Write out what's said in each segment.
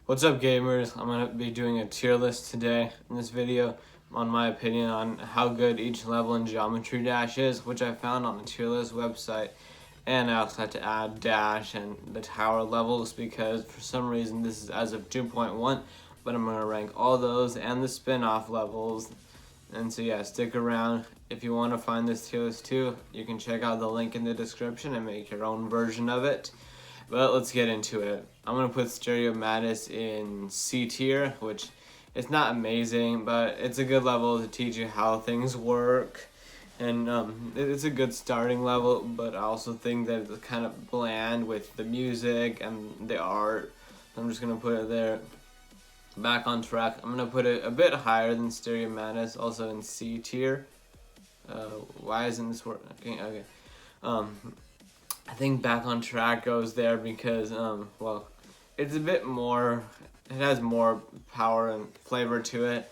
What's up, gamers? I'm going to be doing a tier list today in this video on my opinion on how good each level in Geometry Dash is, which I found on the tier list website. And I also had to add Dash and the tower levels because for some reason this is as of 2.1, but I'm going to rank all those and the spin-off levels. And so yeah, stick around. If you want to find this tier list too, you can check out the link in the description and make your own version of it. But let's get into it. I'm going to put Stereo Madness in C tier, which it's not amazing, but it's a good level to teach you how things work. And it's a good starting level, but I also think that it's kind of bland with the music and the art. I'm just going to put it there. Back on Track, I'm going to put it a bit higher than Stereo Madness, also in C tier. Why isn't this working? Okay. I think Back on Track goes there because, well, it's a bit more, it has more power and flavor to it.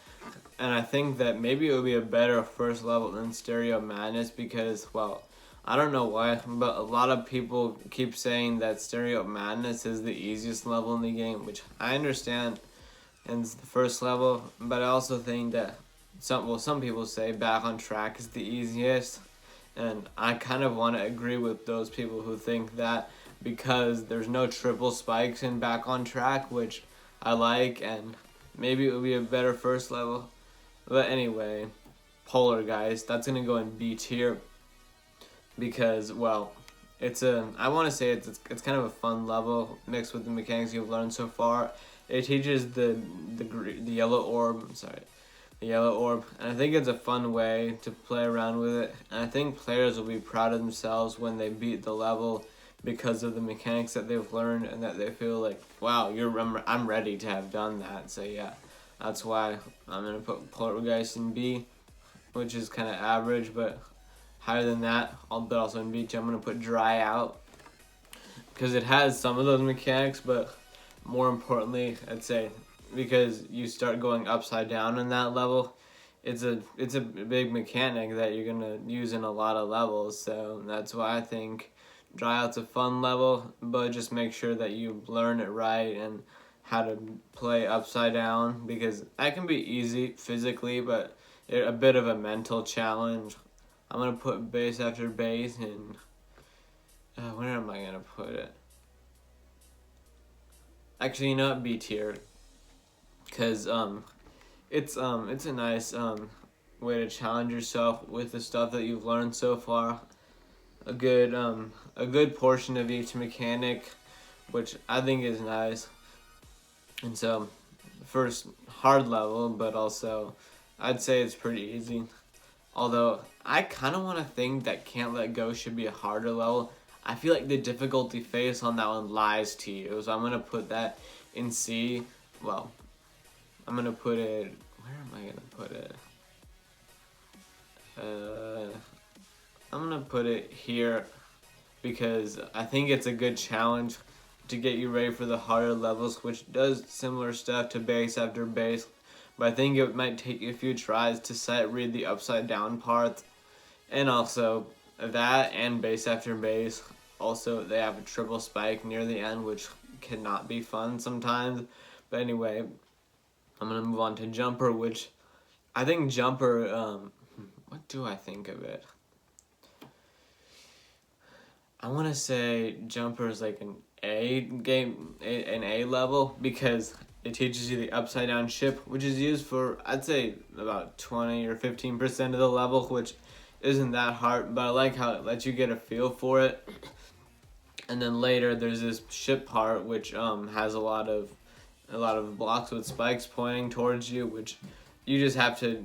And I think that maybe it would be a better first level than Stereo Madness because, well, I don't know why, but a lot of people keep saying that Stereo Madness is the easiest level in the game, which I understand, and it's the first level, but I also think that some people say Back on Track is the easiest. And I kind of want to agree with those people who think that because there's no triple spikes in Back on Track, which I like, and maybe it would be a better first level. But anyway, Polar Guys, that's going to go in B tier because, well, I want to say it's kind of a fun level mixed with the mechanics you've learned so far. It teaches the yellow orb, the yellow orb, and I think it's a fun way to play around with it, and I think players will be proud of themselves when they beat the level because of the mechanics that they've learned and that they feel like, wow, I'm ready to have done that. So yeah, that's why I'm going to put Poltergeist in B, which is kind of average, but higher than that, but also in B too. I'm going to put Dry Out because it has some of those mechanics, but more importantly, I'd say because you start going upside down in that level, it's a big mechanic that you're gonna use in a lot of levels. So that's why I think Dry Out's a fun level, but just make sure that you learn it right and how to play upside down because that can be easy physically, but a bit of a mental challenge. I'm gonna put Base After Base in. Where am I gonna put it? Actually, you know what? B tier. Because it's a nice way to challenge yourself with the stuff that you've learned so far. A good portion of each mechanic, which I think is nice. And so, first hard level, but also I'd say it's pretty easy. Although I kind of want to think that Can't Let Go should be a harder level. I feel like the difficulty face on that one lies to you, so I'm gonna put that in C. Well, I'm gonna put it. Where am I gonna put it? I'm gonna put it here because I think it's a good challenge to get you ready for the harder levels, which does similar stuff to Base After Base. But I think it might take you a few tries to sight read the upside down parts, and also that and Base After Base. Also, they have a triple spike near the end, which cannot be fun sometimes. But anyway, I'm going to move on to Jumper, which I think Jumper, what do I think of it? I want to say Jumper is like an A level because it teaches you the upside down ship, which is used for, I'd say, about 20 or 15% of the level, which isn't that hard, but I like how it lets you get a feel for it. And then later there's this ship part, which has a lot of blocks with spikes pointing towards you, which you just have to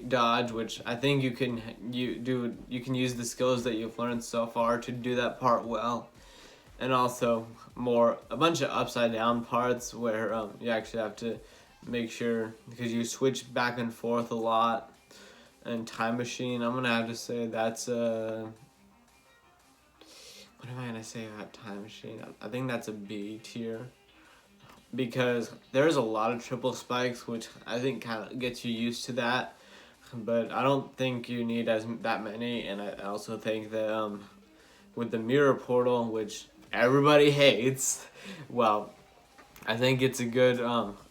dodge, which I think you can use the skills that you've learned so far to do that part well. And also a bunch of upside down parts where you actually have to make sure because you switch back and forth a lot. And Time Machine, I'm gonna have to say that's what am I gonna say about Time Machine? I think that's a B tier. because there's a lot of triple spikes, which I think kind of gets you used to that. But I don't think you need that many, and I also think that with the mirror portal, which everybody hates, well, I think it's a good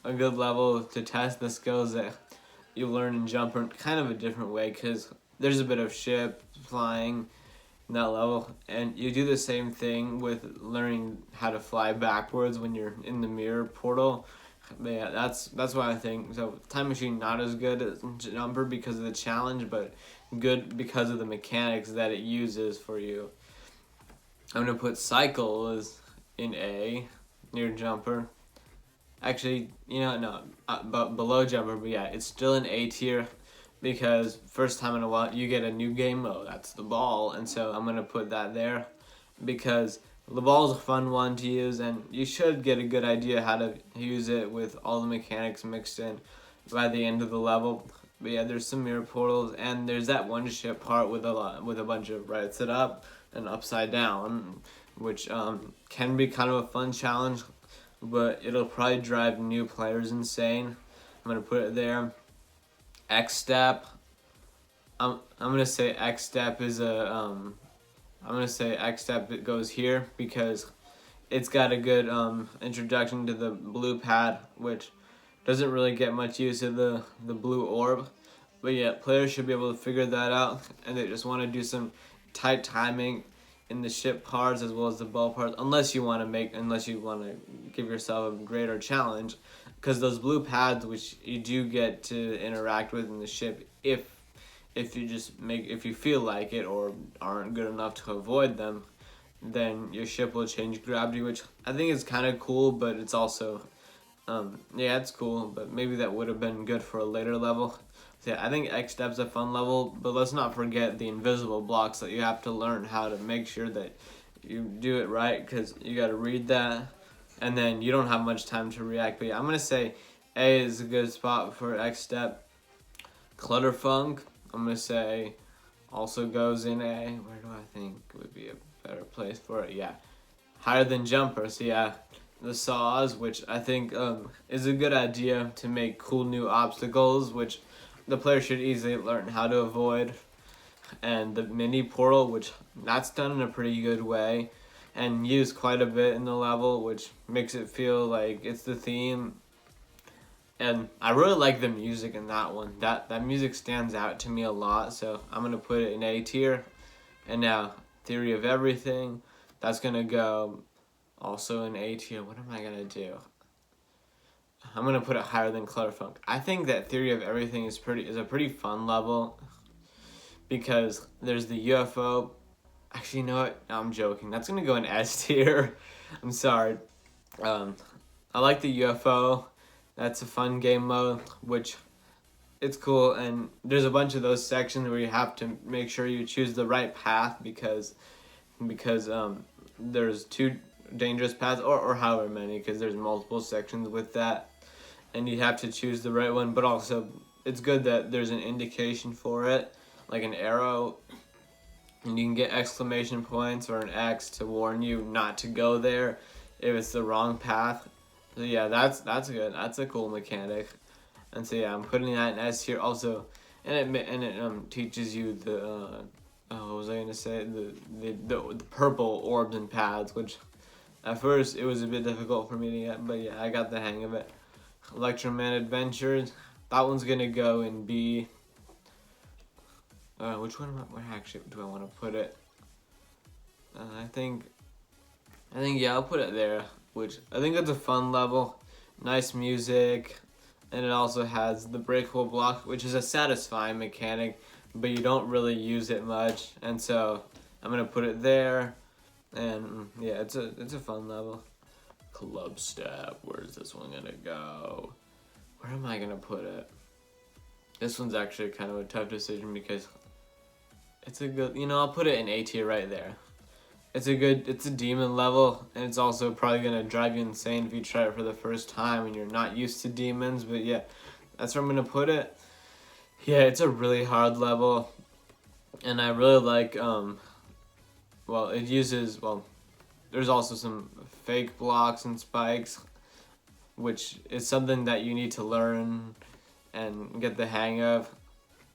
level to test the skills that you learn in Jumper, kind of a different way, because there's a bit of ship flying in that level, and you do the same thing with learning how to fly backwards when you're in the mirror portal. But yeah, that's why I think so. Time Machine not as good as Jumper because of the challenge, but good because of the mechanics that it uses for you. I'm gonna put Cycle as in A near Jumper. Actually, no, but below Jumper. But yeah, it's still an A tier because first time in a while you get a new game mode. That's the ball, and so I'm gonna put that there because the ball is a fun one to use, and you should get a good idea how to use it with all the mechanics mixed in by the end of the level. But yeah, there's some mirror portals, and there's that one ship part with a bunch of right side up and upside down, which can be kind of a fun challenge, but it'll probably drive new players insane. I'm gonna put it there. X step. I'm gonna say X step is a I'm gonna say X step it goes here because it's got a good introduction to the blue pad, which doesn't really get much use of the blue orb. But yeah, players should be able to figure that out, and they just want to do some tight timing in the ship parts as well as the ball parts, unless you want to give yourself a greater challenge, because those blue pads, which you do get to interact with in the ship, if you feel like it or aren't good enough to avoid them, then your ship will change gravity, which I think is kind of cool, but it's also yeah, it's cool, but maybe that would have been good for a later level. So yeah, I think X Step's a fun level, but let's not forget the invisible blocks that you have to learn how to make sure that you do it right, because you got to read that, and then you don't have much time to react. But yeah, I'm going to say A is a good spot for X Step. Clutterfunk, I'm going to say, also goes in A. Where do I think would be a better place for it? Yeah, higher than Jumper, so yeah. The saws, which I think is a good idea to make cool new obstacles, which the player should easily learn how to avoid. And the mini portal, which that's done in a pretty good way and used quite a bit in the level, which makes it feel like it's the theme. And I really like the music in that one. That music stands out to me a lot, so I'm going to put it in A tier. And now, Theory of Everything, that's going to go also in A tier. What am I going to do? I'm going to put it higher than Clutterfunk. I think that Theory of Everything is a pretty fun level because there's the UFO. Actually, you know what? No, I'm joking. That's going to go in S tier. I'm sorry. I like the UFO. That's a fun game mode, which it's cool. And there's a bunch of those sections where you have to make sure you choose the right path because there's two dangerous paths or however many, because there's multiple sections with that, and you have to choose the right one. But also it's good that there's an indication for it, like an arrow, and you can get exclamation points or an X to warn you not to go there if it's the wrong path. So yeah, that's good. That's a cool mechanic. And so yeah, I'm putting that in S here also, and it teaches you the what was I gonna say, the purple orbs and pads, which at first it was a bit difficult for me to get, but yeah, I got the hang of it. Electroman Adventures, that one's gonna go in B. Which one where actually do I want to put it? I think yeah, I'll put it there, which I think it's a fun level, nice music, and it also has the breakable block, which is a satisfying mechanic, but you don't really use it much, and so I'm gonna put it there. And yeah, it's a fun level. Club Step, where's this one gonna go? Where am I gonna put it? This one's actually kind of a tough decision because it's a good, I'll put it in A tier right there. It's a demon level, and it's also probably gonna drive you insane if you try it for the first time and you're not used to demons, but yeah, that's where I'm gonna put it. Yeah, it's a really hard level, and I really like, there's also some fake blocks and spikes, which is something that you need to learn and get the hang of.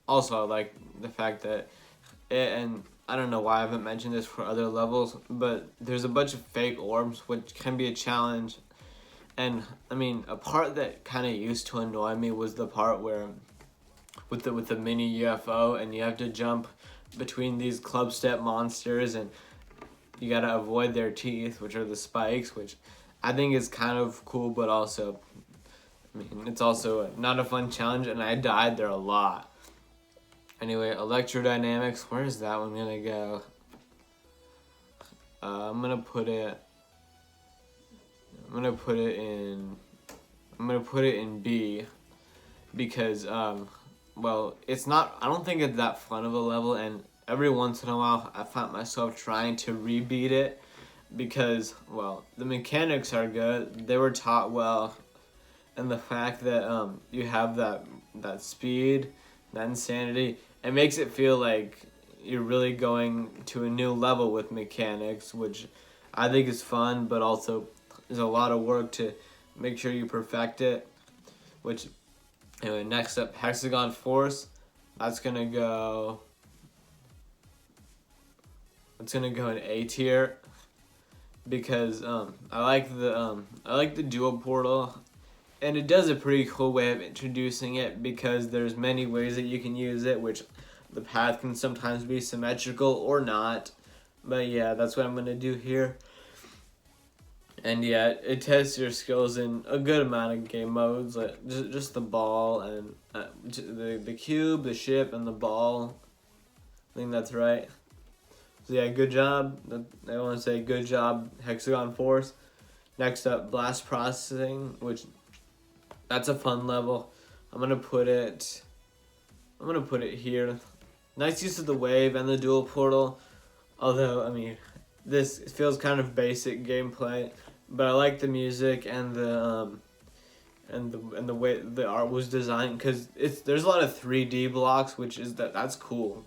Also, I like the fact that and I don't know why I haven't mentioned this for other levels, but there's a bunch of fake orbs, which can be a challenge. And I mean, a part that kind of used to annoy me was the part where with the mini UFO, and you have to jump between these club step monsters, and you gotta avoid their teeth, which are the spikes, which I think is kind of cool, but also, I mean, it's also not a fun challenge, and I died there a lot. Anyway, electrodynamics, where is that one gonna go? I'm gonna put it in B, because well, it's not, I don't think it's that fun of a level, and every once in a while I find myself trying to rebeat it because, well, the mechanics are good, they were taught well, and the fact that you have that speed, that insanity, it makes it feel like you're really going to a new level with mechanics, which I think is fun, but also there's a lot of work to make sure you perfect it. Which, anyway, next up, Hexagon Force. That's gonna go in A tier because I like the dual portal, and it does a pretty cool way of introducing it because there's many ways that you can use it, which the path can sometimes be symmetrical or not. But yeah, that's what I'm gonna do here. And yeah, it tests your skills in a good amount of game modes, like just the ball and the cube, the ship, and the ball. I think that's right. So yeah, good job. I want to say good job, Hexagon Force. Next up, Blast Processing, which that's a fun level. I'm gonna put it here. Nice use of the wave and the dual portal. Although, I mean, this feels kind of basic gameplay, but I like the music and the way the art was designed, because there's a lot of 3D blocks, which is that's cool.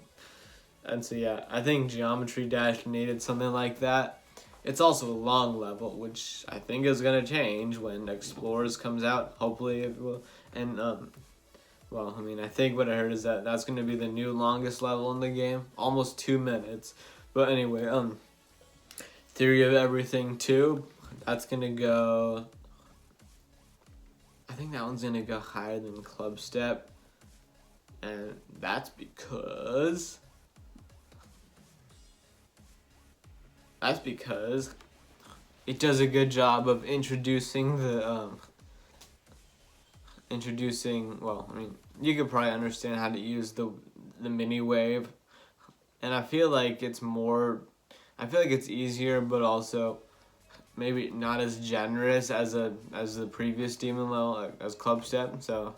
And so yeah, I think Geometry Dash needed something like that. It's also a long level, which I think is gonna change when Explorers comes out. Hopefully it will. And well, I mean, I think what I heard is that that's gonna be the new longest level in the game, almost 2 minutes. But anyway, Theory of Everything 2, that's gonna go, I think that one's gonna go higher than Club Step, and that's because it does a good job of introducing well, I mean, you could probably understand how to use the mini wave, and I feel like it's easier, but also maybe not as generous as the previous demon level, as Club Step. So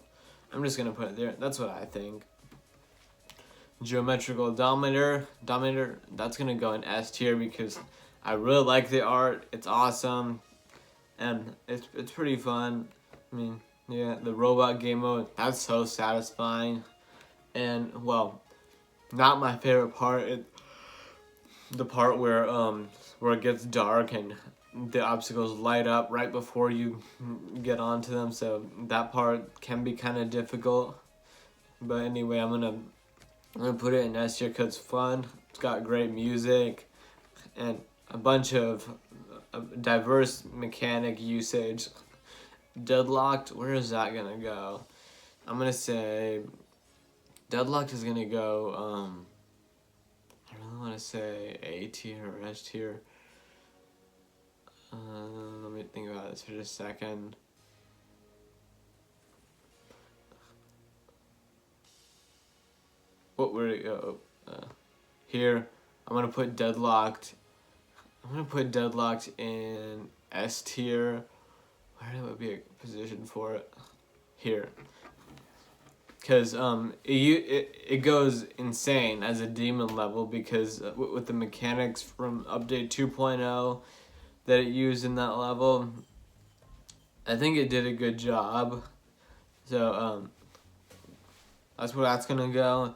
I'm just gonna put it there. That's what I think. Geometrical Dominator, that's gonna go in S tier because I really like the art. It's awesome, and it's pretty fun. I mean, yeah, the robot game mode, that's so satisfying. And well, not my favorite part. The part where it gets dark and the obstacles light up right before you get onto them. So that part can be kind of difficult. But anyway, I'm gonna put it in S tier because it's fun. It's got great music and a bunch of diverse mechanic usage. Deadlocked, where is that gonna go? I'm gonna say Deadlocked is gonna go I really want to say A tier or S tier. Let me think about this for just a second. What would it go? Here, I'm gonna put Deadlocked. I'm gonna put Deadlocked in S tier. Where would be a position for it? Here. Because it goes insane as a demon level because with the mechanics from update 2.0 that it used in that level, I think it did a good job. So that's where that's gonna go.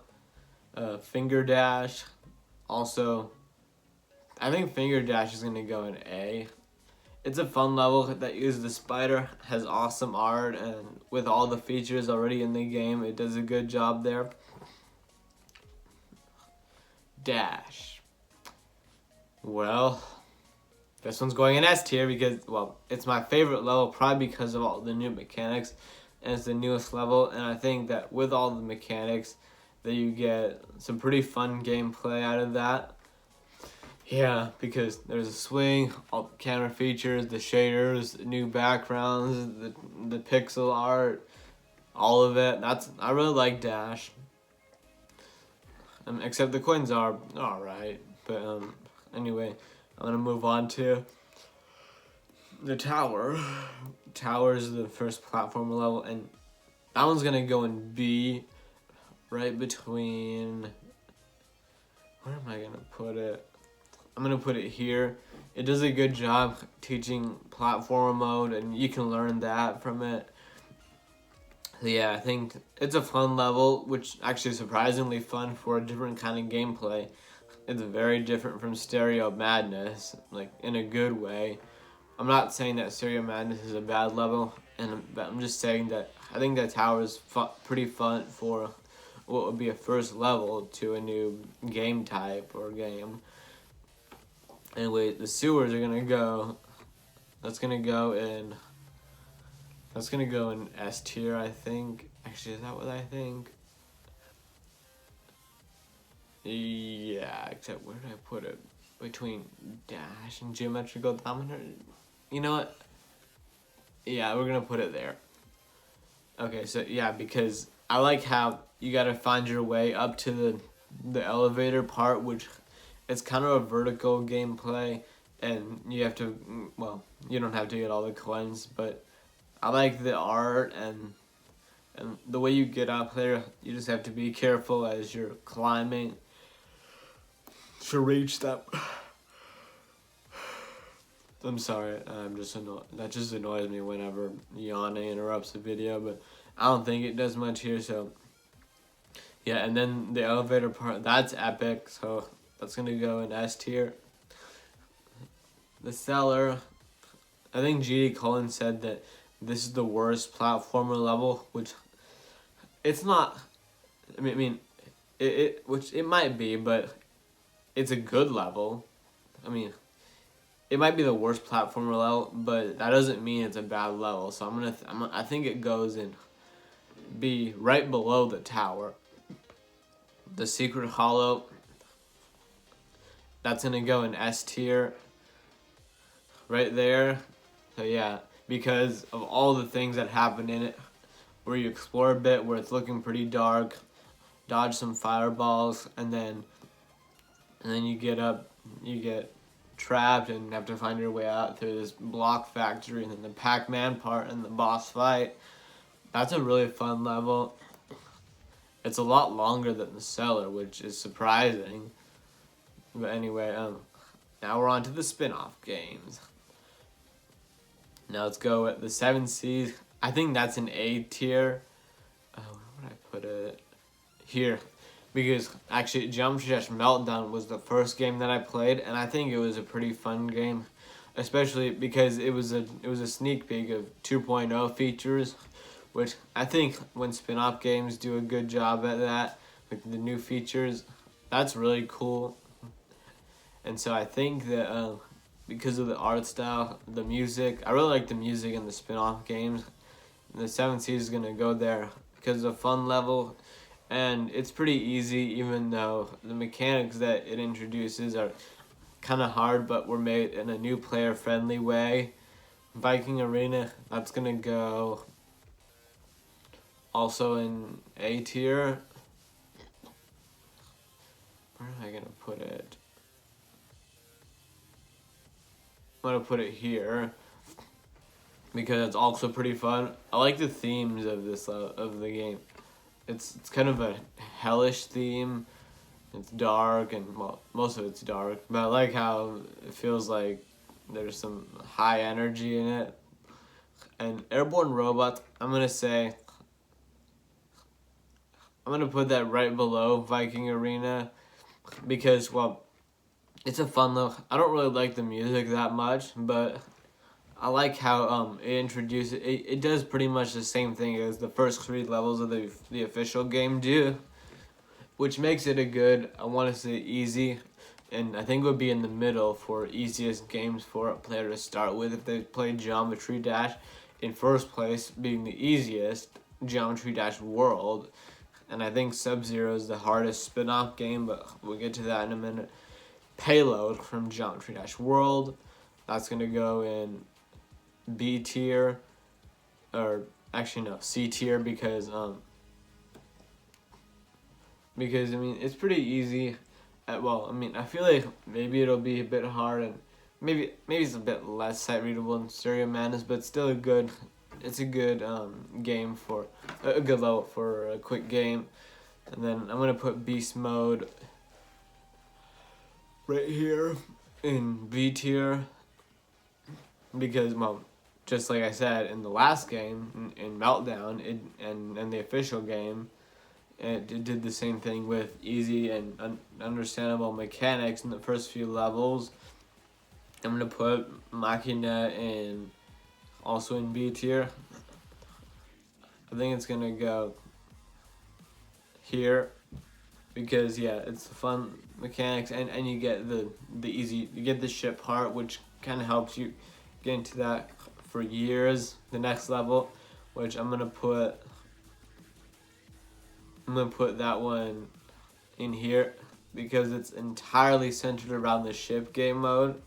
Finger Dash, also, I think Finger Dash is gonna go in A. it's a fun level that uses the spider, has awesome art, and with all the features already in the game, it does a good job there. Dash. Well, this one's going in S tier because, well, it's my favorite level, probably because of all the new mechanics, and it's the newest level, and I think that with all the mechanics, that you get some pretty fun gameplay out of that. Yeah, because there's a swing, all the camera features, the shaders, new backgrounds, the pixel art, all of it. I really like Dash. Except the coins are alright, but anyway, I'm gonna move on to the tower. Tower is the first platformer level, and that one's gonna go in B, right between. Where am I gonna put it? I'm gonna put it here. It does a good job teaching platformer mode, and you can learn that from it. So yeah, I think it's a fun level, which actually is surprisingly fun for a different kind of gameplay. It's very different from Stereo Madness, like in a good way. I'm not saying that Stereo Madness is a bad level, but I'm just saying that I think that tower is pretty fun for what would be a first level to a new game type or game. Anyway, the sewers are gonna go. That's gonna go in S tier, I think. Actually, is that what I think? Yeah, except where did I put it? Between Dash and Geometrical Dominator. You know what? Yeah, we're gonna put it there. Okay, so yeah, because I like how you gotta find your way up to the elevator part, which it's kind of a vertical gameplay, and you have to, well, you don't have to get all the coins, but I like the art and the way you get up there. You just have to be careful as you're climbing to reach that. I'm sorry, I'm just annoyed. That just annoys me whenever yawning interrupts the video, but I don't think it does much here, so yeah. And then the elevator part, that's epic, so that's gonna go in S tier. The cellar, I think GD Cullen said that this is the worst platformer level, which it's not. I mean, which it might be, but it's a good level. I mean, it might be the worst platformer level, but that doesn't mean it's a bad level. So I think it goes in B, right below the tower. The Secret Hollow, that's gonna go in S tier. Right there. So yeah, because of all the things that happen in it, where you explore a bit, where it's looking pretty dark, dodge some fireballs, and then you get trapped and have to find your way out through this block factory, and then the Pac-Man part and the boss fight. That's a really fun level. It's a lot longer than the cellar, which is surprising. But anyway, now we're on to the spin-off games. Now let's go at the 7 Seas. I think that's an A tier. Where would I put it? Here. Because actually Geometry Dash Meltdown was the first game that I played, and I think it was a pretty fun game. Especially because it was a sneak peek of 2.0 features, which I think when spin-off games do a good job at that, with the new features, that's really cool. And so I think that because of the art style, the music, I really like the music in the spin-off games. The 7 Seas is going to go there because it's a fun level, and it's pretty easy, even though the mechanics that it introduces are kind of hard, but were made in a new player-friendly way. Viking Arena, that's going to go also in A tier. Where am I going to put it? I'm going to put it here because it's also pretty fun. I like the themes of the game. It's kind of a hellish theme. It's dark, and well, most of it's dark, but I like how it feels like there's some high energy in it. And Airborne Robots, I'm gonna put that right below Viking Arena because, well, it's a fun level. I don't really like the music that much, but I like how it introduces it does pretty much the same thing as the first 3 levels of the official game do, which makes it a good, I want to say easy, and I think it would be in the middle for easiest games for a player to start with if they played Geometry Dash. In first place being the easiest, Geometry Dash World, and I think Sub-Zero is the hardest spin-off game, but we'll get to that in a minute. Payload from Geometry Dash World, that's going to go in B tier, or actually no, C tier, because I mean it's pretty easy. Well, I mean I feel like maybe it'll be a bit hard, and maybe it's a bit less sight readable than Stereo Madness, but still it's a good game for a good level for a quick game. And then I'm gonna put Beast Mode right here in B tier, because, well, just like I said in the last game, in Meltdown, and the official game, it did the same thing with easy and understandable mechanics in the first few levels. I'm gonna put Machina also in B tier. I think it's gonna go here because, yeah, it's fun mechanics, and you get the easy, you get the ship part, which kind of helps you get into that for years. The next level, which I'm gonna put that one in here because it's entirely centered around the ship game mode,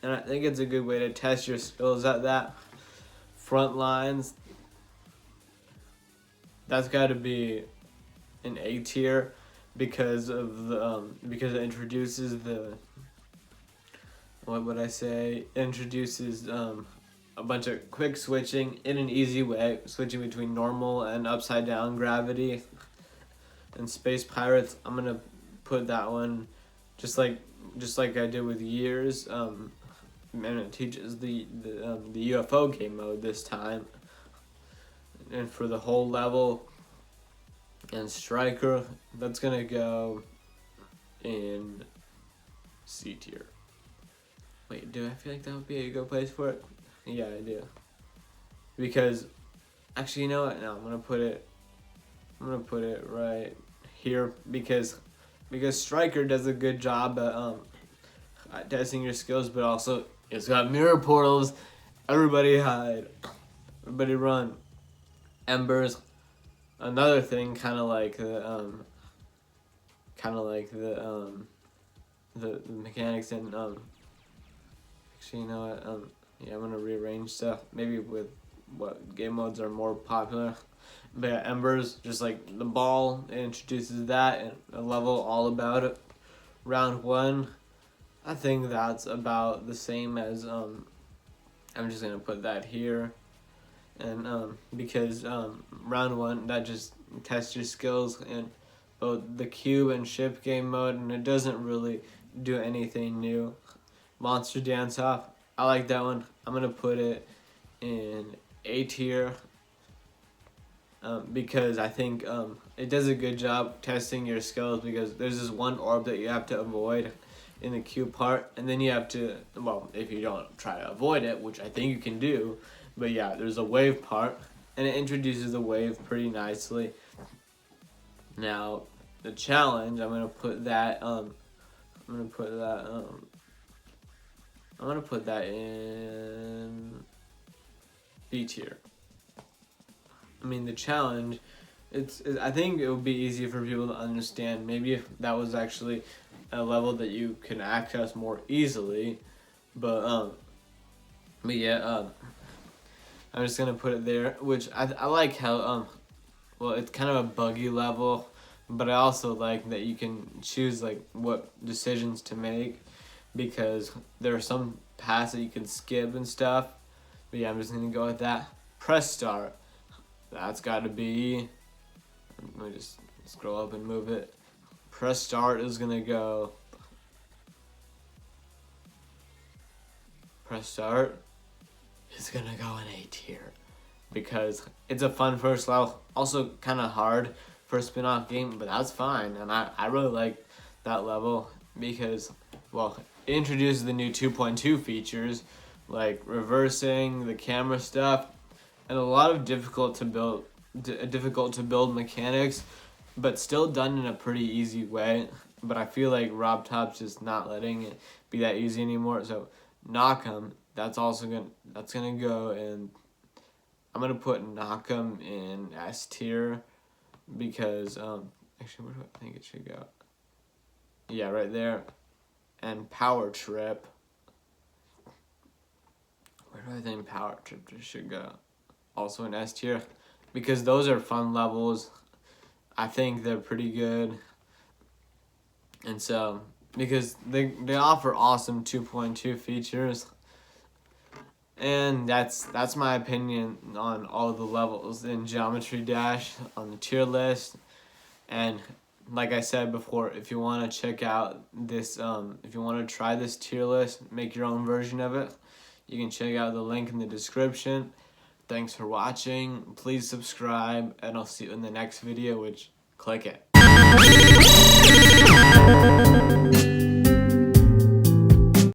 and I think it's a good way to test your skills at that. Front lines, that's got to be an A tier because of the because it introduces the, what would I say? It introduces a bunch of quick switching in an easy way, switching between normal and upside down gravity. And Space Pirates, I'm gonna put that one just like I did with Years. And it teaches the UFO game mode this time, and for the whole level. And Striker, that's gonna go in C tier. Wait, do I feel like that would be a good place for it? Yeah, I do. Because, actually, you know what? No, I'm gonna put it right here because Striker does a good job at testing your skills, but also it's got mirror portals. Everybody hide. Everybody run. Embers. Another thing, kind of like the mechanics and actually, you know what? Yeah, I'm gonna rearrange stuff. Maybe with what game modes are more popular. But yeah, Embers, just like the ball, it introduces that and a level all about it. Round 1, I think that's about the same as I'm just gonna put that here. And because round 1, that just tests your skills in both the cube and ship game mode, and it doesn't really do anything new. Monster Dance Off, I like that one. I'm gonna put it in A tier because I think it does a good job testing your skills, because there's this one orb that you have to avoid in the cube part, and then you have to, well, if you don't try to avoid it, which I think you can do, but yeah, there's a wave part, and it introduces the wave pretty nicely. Now, the challenge, I'm gonna put that in B tier. I mean, the challenge, I think it would be easy for people to understand. Maybe if that was actually a level that you can access more easily, but yeah, I'm just gonna put it there, which I like how well, it's kind of a buggy level, but I also like that you can choose like what decisions to make, because there are some paths that you can skip and stuff. But yeah, I'm just gonna go with that. Press start. That's gotta be, let me just scroll up and move it. Press start is gonna go. Press start is gonna go in A tier because it's a fun first level. Also kind of hard for a spin-off game, but that's fine. And I really like that level because, well, it introduces the new 2.2 features, like reversing, the camera stuff, and a lot of difficult to build mechanics, but still done in a pretty easy way. But I feel like RobTop's just not letting it be that easy anymore. So Knock'em, that's gonna go, and I'm gonna put Knock'em in S tier because actually, where do I think it should go? Yeah, right there. And Power Trip. Where do I think Power Trip should go? Also in S tier, because those are fun levels. I think they're pretty good. And so, because they offer awesome 2.2 features. And that's my opinion on all of the levels in Geometry Dash on the tier list. And like I said before, if you want to check out this, if you want to try this tier list, make your own version of it, you can check out the link in the description. Thanks for watching. Please subscribe, and I'll see you in the next video, which click it.